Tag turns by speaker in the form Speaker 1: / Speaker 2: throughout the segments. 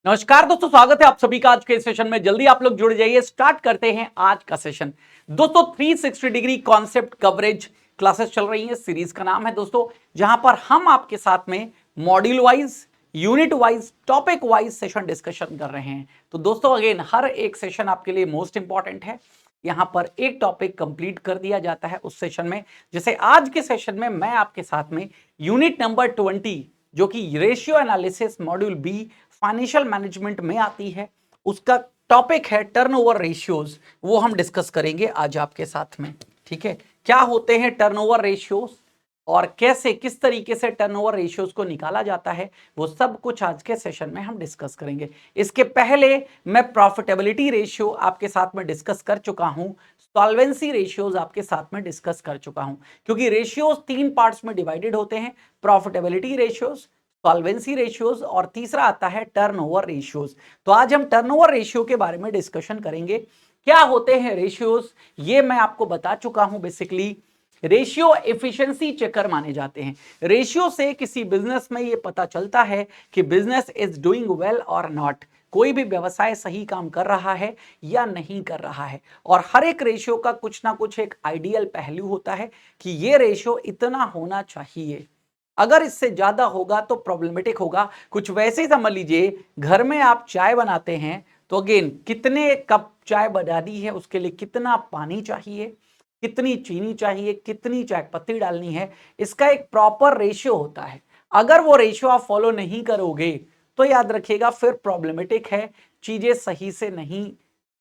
Speaker 1: नमस्कार दोस्तों, स्वागत है आप सभी का आज के सेशन में। जल्दी आप लोग जुड़ जाइए, स्टार्ट करते हैं आज का सेशन। दोस्तों 360 डिग्री कॉन्सेप्ट कवरेज क्लासेस चल रही हैं, सीरीज का नाम है दोस्तों, जहां पर हम आपके साथ में module wise, unit wise, topic wise session discussion कर रहे हैं। तो दोस्तों अगेन हर एक सेशन आपके लिए मोस्ट इंपॉर्टेंट है। यहां पर एक टॉपिक कंप्लीट कर दिया जाता है उस सेशन में। जैसे आज के सेशन में मैं आपके साथ में यूनिट नंबर 20 जो कि ratio analysis module be financial management में आती है, उसका टॉपिक है टर्नओवर रेशियोज, वो हम डिस्कस करेंगे आज आपके साथ में। ठीक है, क्या होते हैं टर्नओवर रेशियोज और कैसे किस तरीके से टर्नओवर रेशियोज को निकाला जाता है, वो सब कुछ आज के सेशन में हम डिस्कस करेंगे। इसके पहले मैं प्रॉफिटेबिलिटी रेशियो आपके साथ में डिस्कस कर चुका हूं, सॉल्वेंसी रेशियोज आपके साथ में डिस्कस कर चुका हूं, क्योंकि रेशियोज 3 पार्ट्स में डिवाइडेड होते हैं, प्रॉफिटेबिलिटी रेशियोज, सॉल्वेंसी रेशियोज और तीसरा आता है टर्नओवर रेशियोज। तो आज हम टर्नओवर रेशियो के बारे में डिस्कशन करेंगे। क्या होते हैं रेशियोज, ये मैं आपको बता चुका हूं। बेसिकली रेशियो एफिशिएंसी चेकर माने जाते हैं। रेशियो से किसी बिजनेस में ये पता चलता है कि बिजनेस इज डूइंग वेल और नॉट, कोई भी व्यवसाय सही काम कर रहा है या नहीं कर रहा है। और हर एक रेशियो का कुछ ना कुछ एक आइडियल पहलू होता है कि ये रेशियो इतना होना चाहिए, अगर इससे ज्यादा होगा तो प्रॉब्लमेटिक होगा। कुछ वैसे ही समझ लीजिए, घर में आप चाय बनाते हैं तो अगेन कितने कप चाय बनानी है, उसके लिए कितना पानी चाहिए, कितनी चीनी चाहिए, कितनी चाय पत्ती डालनी है, इसका एक प्रॉपर रेशियो होता है। अगर वो रेशियो आप फॉलो नहीं करोगे तो याद रखिएगा फिर प्रॉब्लमेटिक है, चीजें सही से नहीं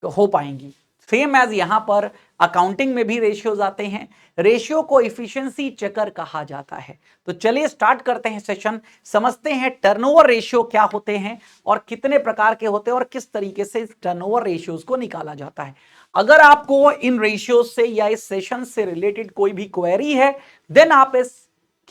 Speaker 1: हो पाएंगी। सेम एज यहां पर अकाउंटिंग में भी रेशियोज आते हैं, रेशियो को इफिशिएंसी चेकर कहा जाता है। तो चलिए स्टार्ट करते हैं सेशन, समझते हैं टर्नओवर रेशियो क्या होते हैं और कितने प्रकार के होते हैं और किस तरीके से इस टर्नओवर रेशियोज को निकाला जाता है। अगर आपको इन रेशियोज से या इस सेशन से रिलेटेड कोई भी क्वेरी है, देन आप इस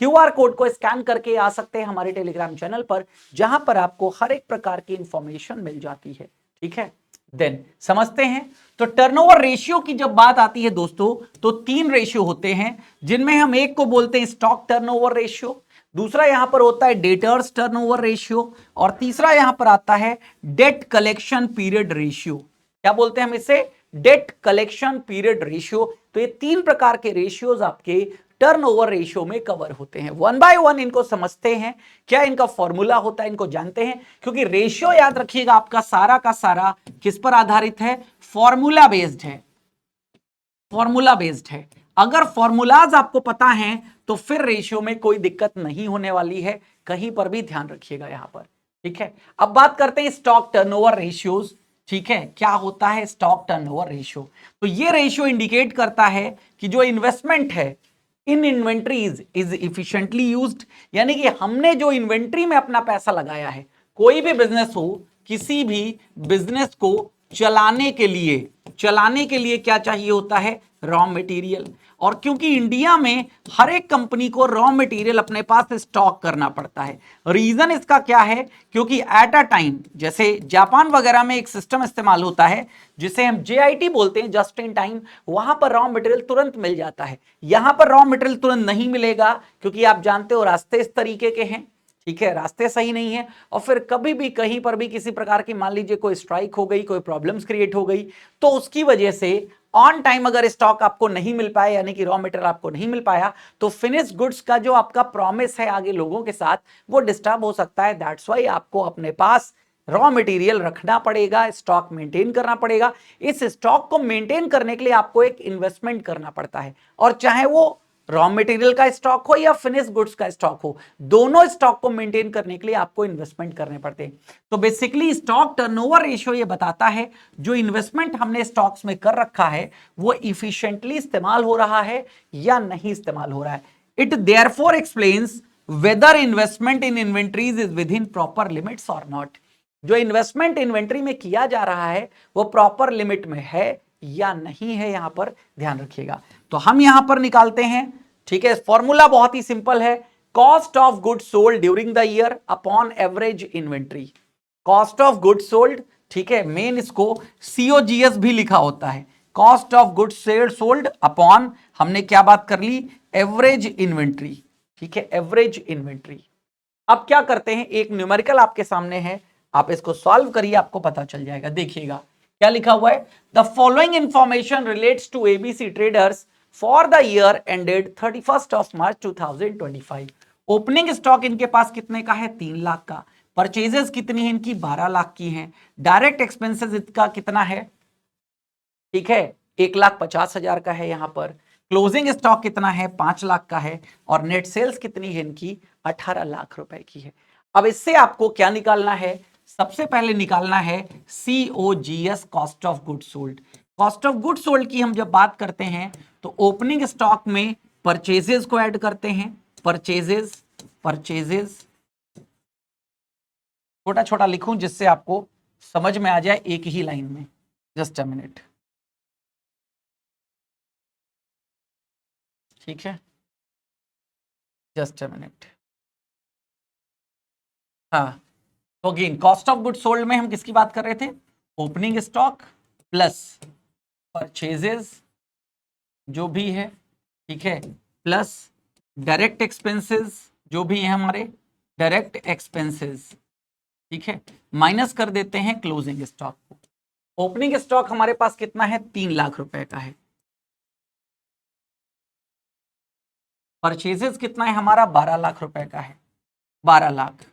Speaker 1: क्यूआर कोड को स्कैन करके आ सकते हैं हमारे टेलीग्राम चैनल पर, जहां पर आपको हर एक प्रकार की इंफॉर्मेशन मिल जाती है। ठीक है, देन समझते हैं। तो टर्नओवर रेशियो की जब बात आती है दोस्तों, तो 3 रेशियो होते हैं, जिनमें हम एक को बोलते हैं स्टॉक टर्नओवर रेशियो, दूसरा यहां पर होता है डेटर्स टर्नओवर रेशियो और तीसरा यहां पर आता है डेट कलेक्शन पीरियड रेशियो। क्या बोलते हैं हम इसे? Debt collection period ratio. तो ये 3 प्रकार के रेशियोज आपके टर्नओवर रेशियो में कवर होते हैं। वन बाय वन इनको समझते हैं, क्या इनका फॉर्मूला होता है इनको जानते हैं, क्योंकि रेशियो याद रखिएगा आपका सारा का सारा किस पर आधारित है? फॉर्मूला बेस्ड है। फॉर्मूला बेस्ड है। अगर फॉर्मूलाज आपको पता है तो फिर रेशियो में कोई दिक्कत नहीं होने वाली है, कहीं पर भी ध्यान रखिएगा यहां पर। ठीक है, अब बात करते हैं स्टॉक टर्नओवर रेशियोज। ठीक है, क्या होता है स्टॉक टर्नओवर रेशियो? तो ये रेशियो इंडिकेट करता है कि जो इन्वेस्टमेंट है इन इन्वेंट्रीज इज इफिशिएंटली यूज्ड, यानी कि हमने जो इन्वेंट्री में अपना पैसा लगाया है, कोई भी बिजनेस हो, किसी भी बिजनेस को चलाने के लिए क्या चाहिए होता है? Raw material. और क्योंकि इंडिया में हर एक कंपनी को रॉ मटेरियल अपने पास स्टॉक करना पड़ता है, रीजन इसका क्या है? क्योंकि एट अ टाइम, जैसे जापान वगैरह में एक सिस्टम इस्तेमाल होता है जिसे हम JIT बोलते हैं, जस्ट इन टाइम, वहां पर रॉ मटेरियल तुरंत मिल जाता है। यहां पर रॉ मटेरियल तुरंत नहीं मिलेगा, क्योंकि आप जानते हो रास्ते इस तरीके के हैं। ठीक है, रास्ते सही नहीं है, और फिर कभी भी कहीं पर भी किसी प्रकार की, मान लीजिए कोई स्ट्राइक हो गई, कोई प्रॉब्लम्स क्रिएट हो गई, तो उसकी वजह से ऑन टाइम अगर स्टॉक आपको नहीं मिल पाया, यानी कि रॉ मटेरियल आपको नहीं मिल पाया, तो फिनिश गुड्स का जो आपका प्रॉमिस है आगे लोगों के साथ, वो डिस्टर्ब हो सकता है। दैट्स वाई आपको अपने पास रॉ मटेरियल रखना पड़ेगा, स्टॉक मेंटेन करना पड़ेगा। इस स्टॉक को मेंटेन करने के लिए आपको एक इन्वेस्टमेंट करना पड़ता है, और चाहे वो रॉ मटेरियल का स्टॉक हो या फिनिश गुड्स का स्टॉक हो, दोनों स्टॉक को मेंटेन करने के लिए आपको इन्वेस्टमेंट करने पड़ते हैं। तो बेसिकली स्टॉक टर्नओवर रेशियो ये बताता है जो इन्वेस्टमेंट हमने स्टॉक्स में कर रखा है वो इफिशिएंटली इस्तेमाल हो रहा है या नहीं इस्तेमाल हो रहा है। It therefore explains whether investment in inventories is within proper limits और नॉट। जो इन्वेस्टमेंट इन्वेंट्री में किया जा रहा है वो प्रॉपर लिमिट में है या नहीं है, यहां पर ध्यान रखिएगा। तो हम यहां पर निकालते हैं। ठीक है, फॉर्मूला बहुत ही सिंपल है, cost of goods sold during the year upon average inventory. Cost of goods sold, ठीक है, मेन इसको COGS भी लिखा होता है, cost of goods sold upon, हमने क्या बात कर ली? Average inventory. ठीक है, एवरेज इन्वेंट्री। अब क्या करते हैं, एक न्यूमेरिकल आपके सामने है, आप इसको सॉल्व करिए, आपको पता चल जाएगा। देखिएगा क्या लिखा हुआ है, the following information relates to ABC traders for the year ended 31st of March 2025। Opening stock इनके पास कितने का है, 3 लाख का। परचेजेस कितनी है इनकी, 12 लाख की है। डायरेक्ट एक्सपेंसेस इनका कितना है, ठीक है, 1,50,000 का है यहां पर। क्लोजिंग स्टॉक कितना है, 5 लाख का है। और नेट सेल्स कितनी है इनकी, 18 लाख रुपए की है। अब इससे आपको क्या निकालना है, सबसे पहले निकालना है COGS, cost of good sold. Cost of good sold की हम जब बात करते हैं तो ओपनिंग स्टॉक में परचेजेस को ऐड करते हैं, परचेजेस छोटा छोटा लिखूं जिससे आपको समझ में आ जाए एक ही लाइन में। जस्ट अ मिनट, ठीक है, जस्ट अ मिनट। हाँ, तो again cost of good sold में हम किसकी बात कर रहे थे, ओपनिंग स्टॉक प्लस परचेजेस जो भी है, ठीक है, प्लस डायरेक्ट एक्सपेंसेस जो भी है हमारे, डायरेक्ट एक्सपेंसेस, ठीक है, माइनस कर देते हैं क्लोजिंग स्टॉक को। ओपनिंग स्टॉक हमारे पास कितना है, 3 लाख रुपए का है। परचेजेस कितना है हमारा, 12 लाख रुपए का है, 12 लाख।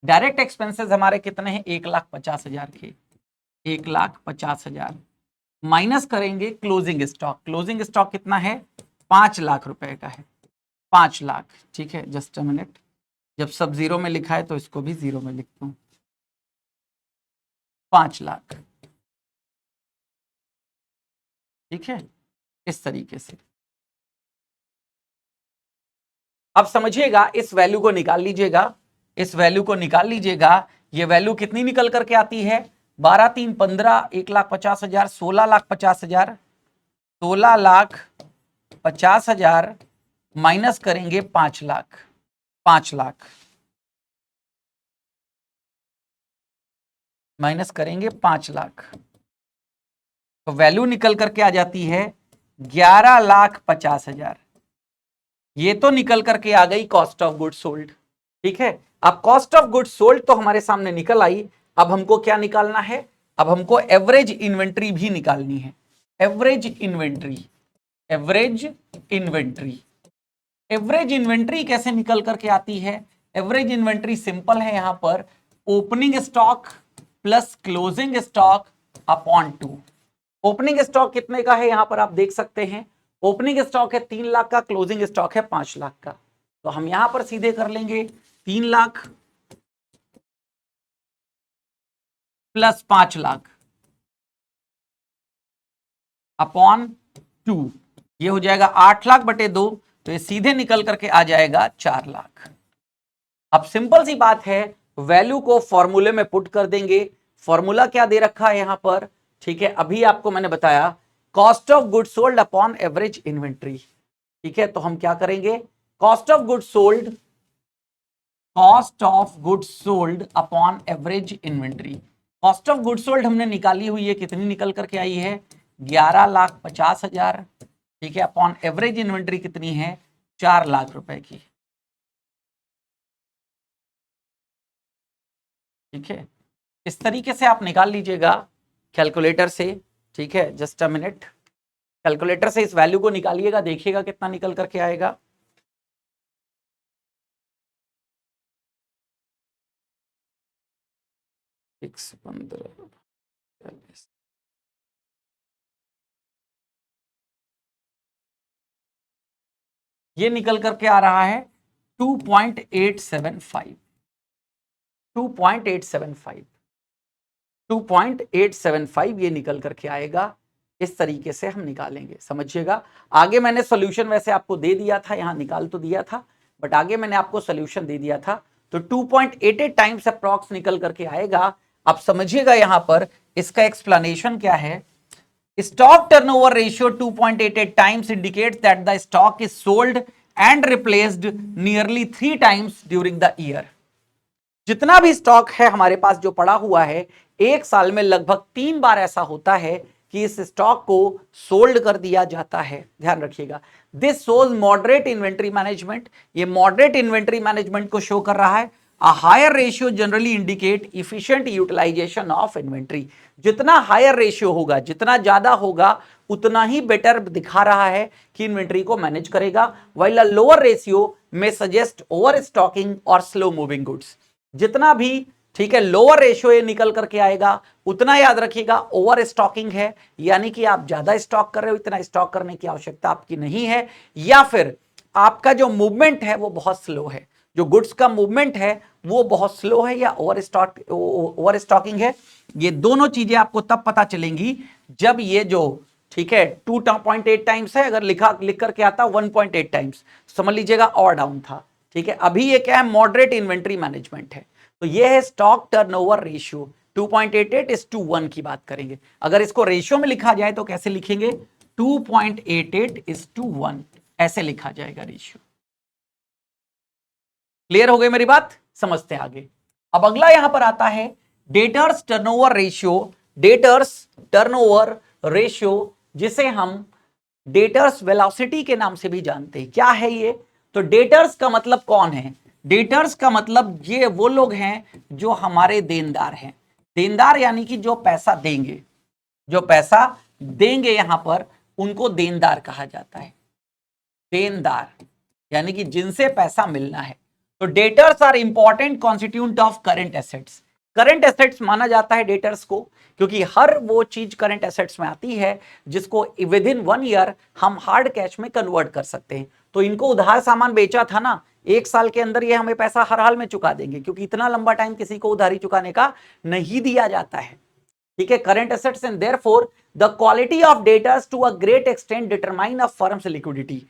Speaker 1: डायरेक्ट एक्सपेंसेस हमारे कितने हैं, 1,50,000 के, 1,50,000 माइनस करेंगे क्लोजिंग स्टॉक। क्लोजिंग स्टॉक कितना है, 5 लाख रुपए का है, 5 लाख, ठीक है। जस्ट अ मिनट, जब सब जीरो में लिखा है तो इसको भी जीरो में लिखता हूं, 5 लाख, ठीक है, इस तरीके से। अब समझिएगा, इस वैल्यू को निकाल लीजिएगा, इस वैल्यू को निकाल लीजिएगा। ये वैल्यू कितनी निकल करके आती है, 12 3 15, 1,50,000, 16,50,000, 16,50,000 माइनस करेंगे 5 लाख, 5 लाख माइनस करेंगे 5 लाख, तो वैल्यू निकल करके आ जाती है 11,50,000। ये तो निकल करके आ गई कॉस्ट ऑफ गुड सोल्ड, ठीक है। अब कॉस्ट ऑफ गुड सोल्ड तो हमारे सामने निकल आई। अब हमको क्या निकालना है, अब हमको एवरेज इन्वेंट्री भी निकालनी है। Average inventory, average inventory, average inventory कैसे निकल करके आती है, एवरेज इन्वेंट्री सिंपल है, यहां पर opening stock plus closing stock upon 2। Opening stock कितने का है, यहां पर आप देख सकते हैं, ओपनिंग स्टॉक है 3 लाख का, क्लोजिंग स्टॉक है 5 लाख का। तो हम यहां पर सीधे कर लेंगे 3 लाख प्लस 5 लाख अपॉन 2, ये हो जाएगा 8 लाख बटे 2, तो ये सीधे निकल करके आ जाएगा 4 लाख। अब सिंपल सी बात है, वैल्यू को फॉर्मूले में पुट कर देंगे। फॉर्मूला क्या दे रखा है यहां पर, ठीक है, अभी आपको मैंने बताया, cost of good sold upon average inventory, ठीक है। तो हम क्या करेंगे, cost of good sold, cost of good sold upon average inventory. Cost of good sold हमने निकाली हुई है, कितनी निकल करके आई है, 11,50,000, ठीक है, अपॉन एवरेज इन्वेंट्री कितनी है, 4 लाख रुपए की, ठीक है। इस तरीके से आप निकाल लीजिएगा कैलकुलेटर से, ठीक है। जस्ट अ मिनट, कैलकुलेटर से इस वैल्यू को निकालिएगा, देखिएगा कितना निकल करके आएगा। ये निकल करके आ रहा है 2.875, 2.875, 2.875 ये निकल करके आएगा। इस तरीके से हम निकालेंगे, समझिएगा। आगे मैंने सॉल्यूशन वैसे आपको दे दिया था, यहां निकाल तो दिया था, बट आगे मैंने आपको सॉल्यूशन दे दिया था। तो 2.88 टाइम्स अप्रॉक्स निकल करके आएगा। अब समझिएगा यहां पर इसका एक्सप्लेनेशन क्या है। Stock turnover ratio 2.88 times indicates that the stock is sold and replaced nearly 3 times during the year. जितना भी स्टॉक है हमारे पास जो पड़ा हुआ है, एक साल में लगभग 3 बार ऐसा होता है कि इस स्टॉक को सोल्ड कर दिया जाता है। ध्यान रखिएगा, this shows moderate inventory management, ये मॉडरेट इन्वेंट्री मैनेजमेंट को शो कर रहा है। A higher ratio generally indicate efficient utilization of inventory. जितना हायर रेशियो होगा, जितना ज्यादा होगा, उतना ही बेटर दिखा रहा है कि इन्वेंट्री को मैनेज करेगा. while a lower ratio may suggest overstocking or slow moving goods. जितना भी ठीक है लोअर रेशियो ये निकल करके आएगा, उतना याद रखिएगा ओवर स्टॉकिंग है, यानी कि आप ज्यादा स्टॉक कर रहे हो, इतना स्टॉक करने की आवश्यकता आपकी नहीं है, या फिर आपका जो मूवमेंट है वो बहुत स्लो है, जो गुड्स का मूवमेंट है वो बहुत स्लो है या ओवर स्टॉकिंग है. ये दोनों चीजें आपको तब पता चलेंगी जब ये जो ठीक है 2.8 टाइम्स है, अगर लिख करके आता 1.8 टाइम्स, समझ लीजिएगा और डाउन था. ठीक है, अभी ये क्या है, मॉडरेट इन्वेंट्री मैनेजमेंट है. तो ये है स्टॉक टर्नओवर रेशियो. 2.88:1 की बात करेंगे. अगर इसको रेशियो में लिखा जाए तो कैसे लिखेंगे, 2.88:1 ऐसे लिखा जाएगा रेशियो. क्लियर हो गई मेरी बात, समझते हैं आगे. अब अगला यहां पर आता है debtors turnover ratio. Debtors turnover ratio जिसे हम डेटर्स वेलोसिटी के नाम से भी जानते हैं. क्या है ये, तो डेटर्स का मतलब कौन है, डेटर्स का मतलब ये वो लोग हैं जो हमारे देनदार हैं. देनदार यानी कि जो पैसा देंगे, जो पैसा देंगे यहां पर उनको देनदार कहा जाता है. देनदार यानी कि जिनसे पैसा मिलना है. तो debtors are important constituent of current assets. Current assets माना जाता है डेटर्स को, क्योंकि हर वो चीज करंट एसेट्स में आती है जिसको विद इन 1 ईयर हम हार्ड कैश में कन्वर्ट कर सकते हैं. तो इनको उधार सामान बेचा था ना, 1 साल के अंदर ये हमें पैसा हर हाल में चुका देंगे, क्योंकि इतना लंबा टाइम किसी को उधारी चुकाने का नहीं दिया जाता है. ठीक है, current assets and therefore the quality of debtors to a great extent determine a firm's liquidity.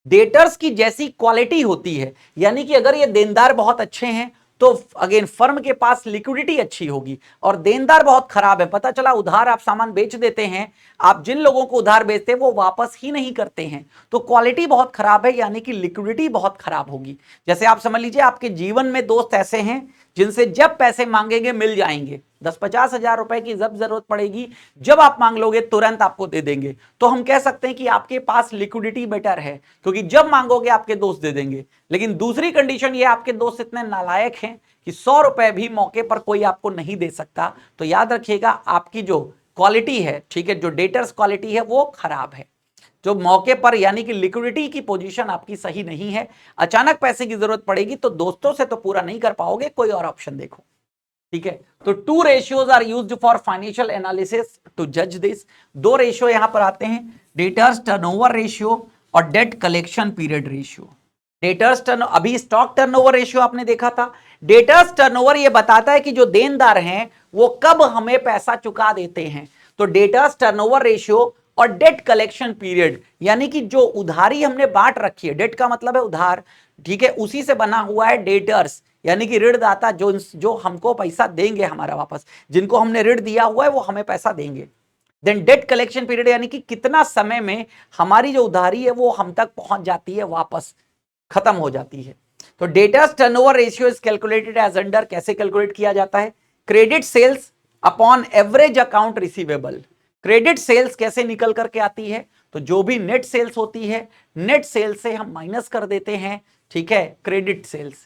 Speaker 1: Debtors की जैसी क्वालिटी होती है, यानी कि अगर ये देनदार बहुत अच्छे हैं तो अगेन फर्म के पास लिक्विडिटी अच्छी होगी, और देनदार बहुत खराब है, पता चला उधार आप सामान बेच देते हैं, आप जिन लोगों को उधार बेचते हैं वो वापस ही नहीं करते हैं, तो क्वालिटी बहुत खराब है, यानी कि लिक्विडिटी बहुत खराब होगी. जैसे आप समझ लीजिए आपके जीवन में दोस्त ऐसे हैं जिनसे जब पैसे मांगेंगे मिल जाएंगे, 10-50 हजार रुपए की जब जरूरत पड़ेगी, जब आप मांग लोगे तुरंत आपको दे देंगे. तो हम कह सकते हैं कि आपके पास लिक्विडिटी बेटर है, क्योंकि जब मांगोगे आपके दोस्त दे देंगे. लेकिन दूसरी कंडीशन ये, आपके दोस्त इतने नालायक हैं कि 100 रुपए भी मौके पर कोई आपको नहीं दे सकता. तो याद रखिएगा आपकी जो क्वालिटी है, ठीक है, जो डेटर्स क्वालिटी है वो खराब है, जो मौके पर यानी कि लिक्विडिटी की पोजीशन आपकी सही नहीं है. अचानक पैसे की जरूरत पड़ेगी तो दोस्तों से तो पूरा नहीं कर पाओगे, कोई और ऑप्शन देखो. ठीक है, तो 2 ratios are used for financial analysis to जज दिस. 2 रेशियो यहां पर आते हैं, डेटर्स टर्नओवर रेशियो और debt collection period ratio. Debtors turn, अभी स्टॉक टर्नओवर रेशियो आपने देखा था. डेटर्स टर्नओवर ये बताता है कि जो देनदार हैं वो कब हमें पैसा चुका देते हैं. तो डेटर्स टर्नओवर रेशियो और डेट कलेक्शन पीरियड, यानी कि जो उधारी हमने बांट रखी है, डेट का मतलब है उधार, ठीक है, उसी से बना हुआ है डेटर्स, यानी कि ऋणदाता जो हमको पैसा देंगे हमारा वापस, जिनको हमने ऋण दिया हुआ है वो हमें पैसा देंगे. देन डेट कलेक्शन पीरियड, यानी कि कितना समय में हमारी जो उधारी है वो हम तक पहुंच जाती है, वापस खत्म हो जाती है. तो debtors turnover ratio is calculated as under. कैसे कैलकुलेट किया जाता है, credit sales upon average account receivable. Credit sales कैसे निकल करके आती है, तो जो भी नेट सेल्स होती है, नेट सेल्स से हम माइनस कर देते हैं. ठीक है, credit sales,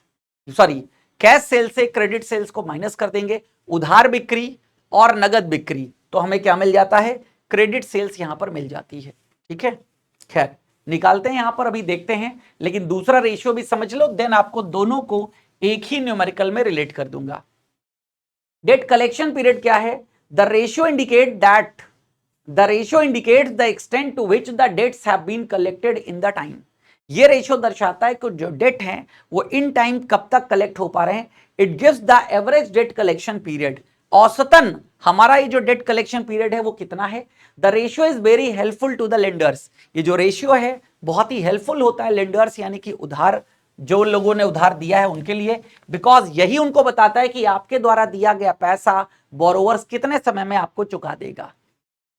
Speaker 1: sorry cash sales से क्रेडिट सेल्स को माइनस कर देंगे. उधार बिक्री और नगद बिक्री, तो हमें क्या मिल जाता है, क्रेडिट सेल्स यहां पर मिल जाती है. ठीक है, खैर निकालते हैं यहां पर, अभी देखते हैं, लेकिन दूसरा रेशियो भी समझ लो, देन आपको दोनों को एक ही न्यूमेरिकल में रिलेट कर दूंगा. डेट कलेक्शन पीरियड क्या है, the ratio indicates the extent to which the debts have been collected in the time. ये रेशियो दर्शाता है कि जो डेट हैं वो इन टाइम कब तक कलेक्ट हो पा रहे हैं. It gives the average debt collection period. औसतन हमारा ये जो डेट कलेक्शन पीरियड है वो कितना है. The ratio is very helpful to the lenders. ये जो रेशियो है बहुत ही हेल्पफुल होता है लेंडर्स, यानी कि उधार जो लोगों ने उधार दिया है उनके लिए, बिकॉज यही उनको बताता है कि आपके द्वारा दिया गया पैसा बोरोवर्स कितने समय में आपको चुका देगा.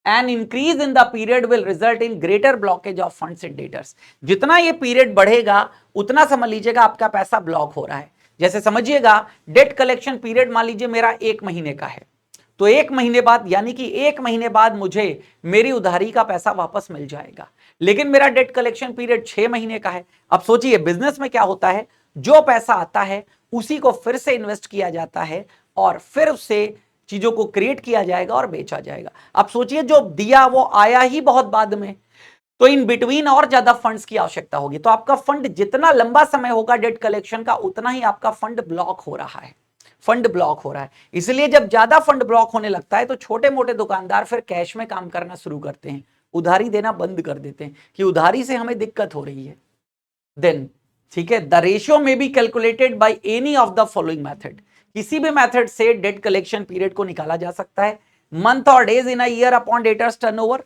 Speaker 1: An increase in the period will result in greater blockage of funds in debtors. जितना ये पीरियड बढ़ेगा उतना समझ लीजिएगा आपका पैसा ब्लॉक हो रहा है. जैसे समझिएगा डेट कलेक्शन पीरियड मान लीजिए मेरा 1 महीने का है, तो 1 महीने बाद यानी कि 1 महीने बाद मुझे मेरी उधारी का पैसा वापस मिल जाएगा. लेकिन मेरा डेट कलेक्शन पीरियड 6 महीने का है. अब सोचिए बिजनेस में क्या होता है, जो पैसा आता है उसी को फिर से इन्वेस्ट किया जाता है और फिर उससे चीजों को क्रिएट किया जाएगा और बेचा जाएगा। अब सोचिए जो दिया वो आया ही बहुत बाद में, तो इन बिटवीन और ज्यादा फंड्स की आवश्यकता होगी। तो आपका फंड जितना लंबा समय होगा डेट कलेक्शन का, उतना ही आपका फंड ब्लॉक हो रहा है, फंड ब्लॉक हो रहा है। इसलिए जब ज्यादा फंड ब्लॉक होने लगता है तो छोटे मोटे दुकानदार फिर कैश में काम करना शुरू करते हैं, उधारी देना बंद कर देते हैं कि उधारी से हमें दिक्कत हो रही है। देन ठीक है, द रेशियो में be calculated by any of the following method, किसी भी मेथड से डेट कलेक्शन पीरियड को निकाला जा सकता है। मंथ और days in a year upon debtors turnover,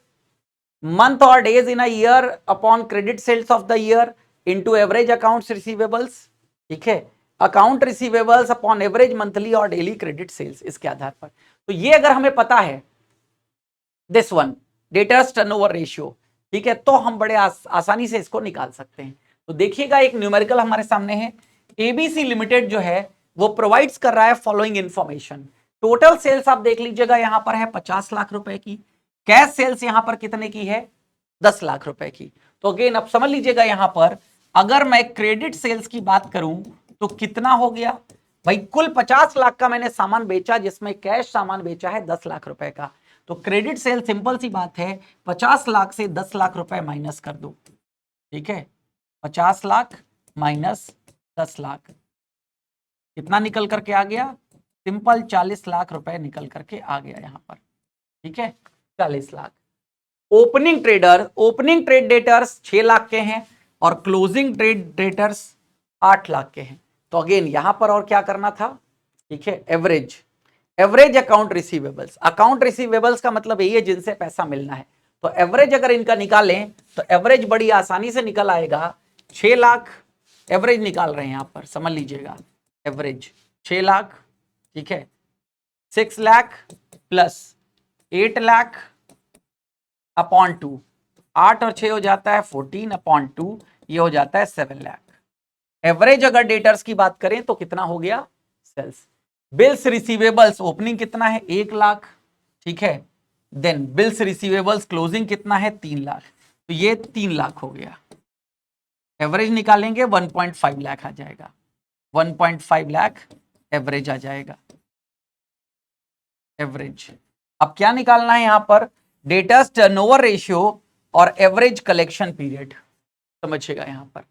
Speaker 1: month or days in a year upon credit sales of the year into average accounts receivables, ठीक है, account receivables upon average monthly और daily credit sales, इसके आधार पर। तो ये अगर हमें पता है this one debtors turnover ratio, ठीक है, तो हम बड़े आसानी से इसको निकाल सकते हैं। तो देखिएगा एक न्यूमेरिकल हमारे सामने है, एबीसी लिमिटेड जो है वो प्रोवाइड्स कर रहा है फॉलोइंग इंफॉर्मेशन। टोटल सेल्स आप देख लीजिएगा यहां पर है 50 लाख रुपए की, कैश सेल्स यहां पर कितने की है 10 लाख रुपए की। तो अगेन अब समझ लीजिएगा यहां पर अगर मैं क्रेडिट सेल्स की बात करूं तो कितना हो गया भाई, कुल 50 लाख का मैंने सामान बेचा जिसमें कैश सामान बेचा है 10 लाख रुपए का। तो क्रेडिट सेल सिंपल सी बात है 50 लाख से 10 लाख रुपए माइनस कर दो, ठीक है, 50 लाख माइनस 10 लाख कितना निकल करके आ गया, सिंपल 40 लाख रुपए निकल करके आ गया यहां पर, ठीक है, 40 lakh. Opening trade debtors 6 lakh के हैं और क्लोजिंग ट्रेड डेटर्स 8 लाख के हैं। तो अगेन यहां पर और क्या करना था, ठीक है, एवरेज अकाउंट रिसीवेबल्स का मतलब यही है जिनसे पैसा मिलना है। तो एवरेज अगर इनका निकालें तो एवरेज बड़ी आसानी से निकल आएगा, 6 लाख एवरेज निकाल रहे हैं यहां पर, समझ लीजिएगा एवरेज 6 लाख, ठीक है, 6 लाख प्लस 8 लाख अपॉन 2, 8 और 6 हो जाता है 14 अपॉन 2, ये हो जाता है 7 लाख। एवरेज अगर डेटर्स की बात करें तो कितना हो गया सेल्स। बिल्स रिसीवेबल्स ओपनिंग कितना है 1 लाख, ठीक है, देन बिल्स रिसीवेबल्स क्लोजिंग कितना है 3 लाख, तो ये 3 लाख हो गया। एवरेज निकालेंगे 1.5 लाख आ जाएगा, 1.5 लाख एवरेज आ जाएगा, एवरेज। अब क्या निकालना है यहां पर, डेटर्स टर्नओवर रेशियो और एवरेज कलेक्शन पीरियड, समझिएगा यहां पर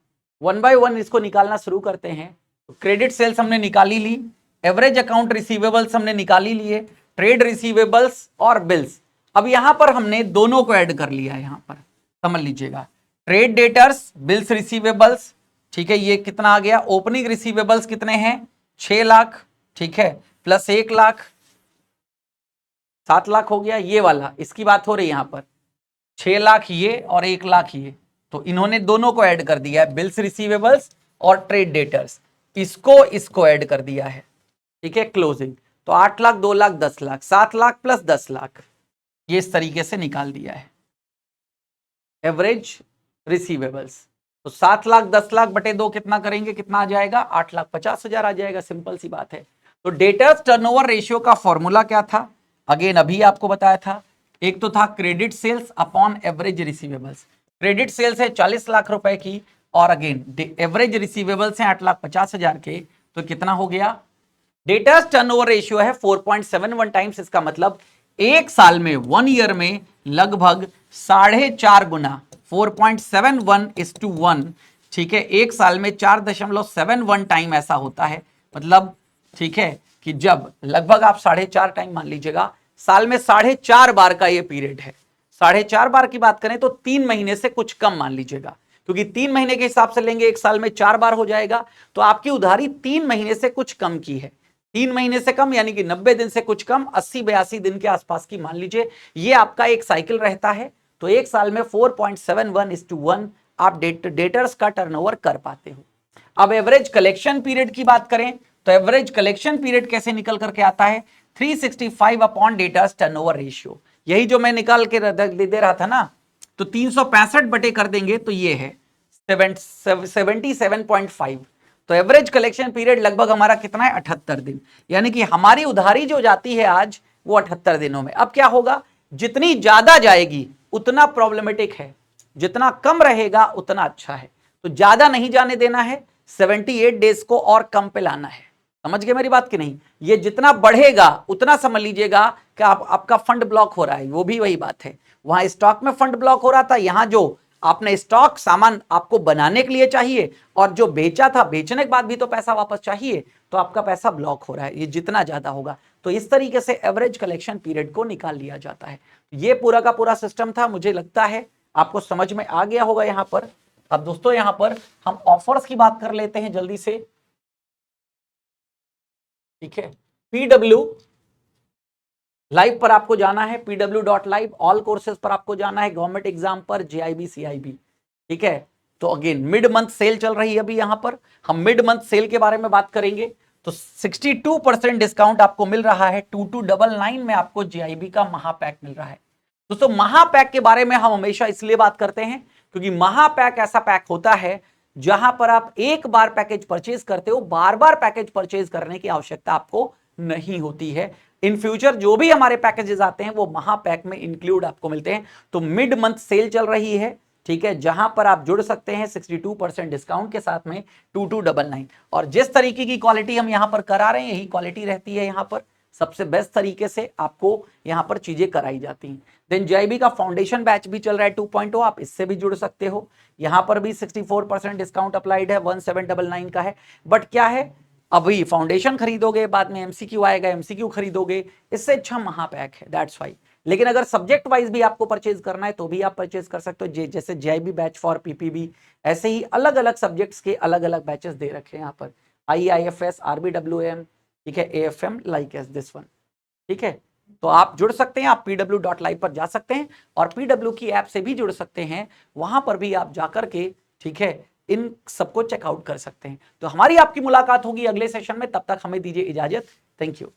Speaker 1: वन बाय वन इसको निकालना शुरू करते हैं। तो क्रेडिट सेल्स हमने निकाली ली, एवरेज अकाउंट रिसीवेबल्स हमने निकाली लिए, ट्रेड रिसीवेबल्स और बिल्स। अब यहां पर हमने दोनों को ऐड कर लिया, यहां पर समझ लीजिएगा ट्रेड डेटर्स बिल्स रिसीवेबल्स, ठीक है, ये कितना आ गया, ओपनिंग रिसीवेबल्स कितने हैं 6 लाख, ठीक है, प्लस 1 लाख 7 लाख हो गया, ये वाला इसकी बात हो रही है यहां पर 6 लाख ये और 1 लाख ये, तो इन्होंने दोनों को ऐड कर दिया है, बिल्स रिसीवेबल्स और ट्रेड डेटर्स, इसको ऐड कर दिया है, ठीक है, क्लोजिंग। तो 8 लाख 2 लाख 10 लाख 7 लाख प्लस 10 लाख, ये इस तरीके से निकाल दिया है एवरेज रिसीवेबल्स। तो 7 लाख 10 लाख बटे 2 कितना करेंगे, कितना आ जाएगा 8,50,000 आ जाएगा, सिंपल सी बात है। तो डेटर्स टर्नओवर रेशियो का फॉर्मूला क्या था, अगेन अभी आपको बताया था, एक तो था credit sales upon average receivables. Credit sales है 40 लाख रुपए की और अगेन एवरेज रिसीवेबल्स हैं 8,50,000 के, तो कितना हो गया, डेटर्स टर्नओवर रेशियो है 4.71 टाइम्स, इसका मतलब एक साल में 1 ईयर में लगभग 4.5 गुना 4.71:1, ठीक है, एक साल में 4.71 टाइम ऐसा होता है, मतलब ठीक है कि जब लगभग आप 4.5 टाइम मान लीजिएगा, साल में 4.5 बार का ये पीरियड है। 4.5 बार की बात करें तो 3 महीने से कुछ कम मान लीजिएगा, क्योंकि 3 महीने के हिसाब से लेंगे एक साल में 4 बार हो जाएगा, तो आपकी उधारी 3 महीने से कुछ कम की है, 3 महीने से कम यानी कि 90 दिन से कुछ कम, 80-82 दिन के आसपास की मान लीजिए, ये आपका एक साइकिल रहता है। तो एक साल में 4.71:1 आप डेटर्स का टर्नओवर कर पाते हो। अब एवरेज कलेक्शन पीरियड की बात करें तो एवरेज कलेक्शन पीरियड कैसे निकल करके आता है, 365 अपॉन डेटर्स टर्नओवर रेशियो, यही जो मैं निकाल के दे रहा था ना, तो 365 बटे कर देंगे तो ये है 77.5। तो एवरेज कलेक्शन पीरियड लगभग हमारा कितना है 78 दिन, यानी कि हमारी उधारी जो जाती है आज वो 78 दिनों में। अब क्या होगा, जितनी ज्यादा जाएगी उतना प्रॉब्लमेटिक है, जितना कम रहेगा उतना अच्छा है। तो ज्यादा नहीं जाने देना है, 78 डेज को और कम पे लाना है। समझ गए मेरी बात कि नहीं? ये जितना बढ़ेगा उतना समझ लीजिएगा कि आपका फंड ब्लॉक हो रहा है। वो भी वही बात है, वहां स्टॉक में फंड ब्लॉक हो रहा था, यहां जो आपने स्टॉक सामान आपको बनाने के लिए चाहिए और जो बेचा था बेचने के बाद भी तो पैसा वापस चाहिए, तो आपका पैसा ब्लॉक हो रहा है। ये जितना ज्यादा होगा तो इस तरीके से एवरेज कलेक्शन पीरियड को निकाल लिया जाता है। ये पूरा का पूरा सिस्टम था, मुझे लगता है आपको समझ में आ गया होगा यहां पर। अब दोस्तों यहां पर हम ऑफर्स की बात कर लेते हैं जल्दी से, ठीक है। पीडब्ल्यू लाइव पर आपको जाना है, pw.live ऑल कोर्सेज पर आपको जाना है, गवर्नमेंट एग्जाम पर, जेआईबी सीआईबी, ठीक है। तो अगेन मिड मंथ सेल चल रही है अभी, यहां पर हम मिड मंथ सेल के बारे में बात करेंगे। तो 62% डिस्काउंट आपको मिल रहा है, 2299 में आपको जेआईबी का महापैक मिल रहा है। दोस्तों महापैक के बारे में हम हमेशा इसलिए बात करते हैं क्योंकि महापैक ऐसा पैक होता है जहां पर आप एक बार पैकेज परचेज करते हो, बार बार पैकेज परचेज करने की आवश्यकता आपको नहीं होती है। इन फ्यूचर जो भी हमारे पैकेजेस आते हैं वो महापैक में इंक्लूड आपको मिलते हैं। तो मिड मंथ सेल चल रही है, ठीक है, जहां पर आप जुड़ सकते हैं 62% डिस्काउंट के साथ में 2299। और जिस तरीके की क्वालिटी हम यहां पर करा रहे हैं यही क्वालिटी रहती है, यहां पर सबसे बेस्ट तरीके से आपको यहां पर चीजें कराई जाती हैं। देन जेआईबी का फाउंडेशन बैच भी चल रहा है 2.0, आप इससे भी जुड़ सकते हो। यहां पर भी 64% डिस्काउंट अप्लाइड है, 1799 का है। बट क्या है, अभी फाउंडेशन खरीदोगे, बाद में एमसीक्यू आएगा, एमसीक्यू खरीदोगे, इससे अच्छा महापैक है, दैट्स वाई। लेकिन अगर सब्जेक्ट वाइज भी आपको परचेज करना है तो भी आप परचेज कर सकते हो, जैसे जेआईबी बैच फॉर पीपीबी, ऐसे ही अलग अलग सब्जेक्ट्स के अलग अलग बैचेस दे रखे हैं यहाँ पर, आईआईएफएस, आरबीडब्ल्यूएम, ठीक है, AFM like S this one, ठीक है। तो आप जुड़ सकते हैं, आप pw.live पर जा सकते हैं और pw की ऐप से भी जुड़ सकते हैं, वहां पर भी आप जाकर के, ठीक है, इन सबको चेकआउट कर सकते हैं। तो हमारी आपकी मुलाकात होगी अगले सेशन में, तब तक हमें दीजिए इजाजत, थैंक यू।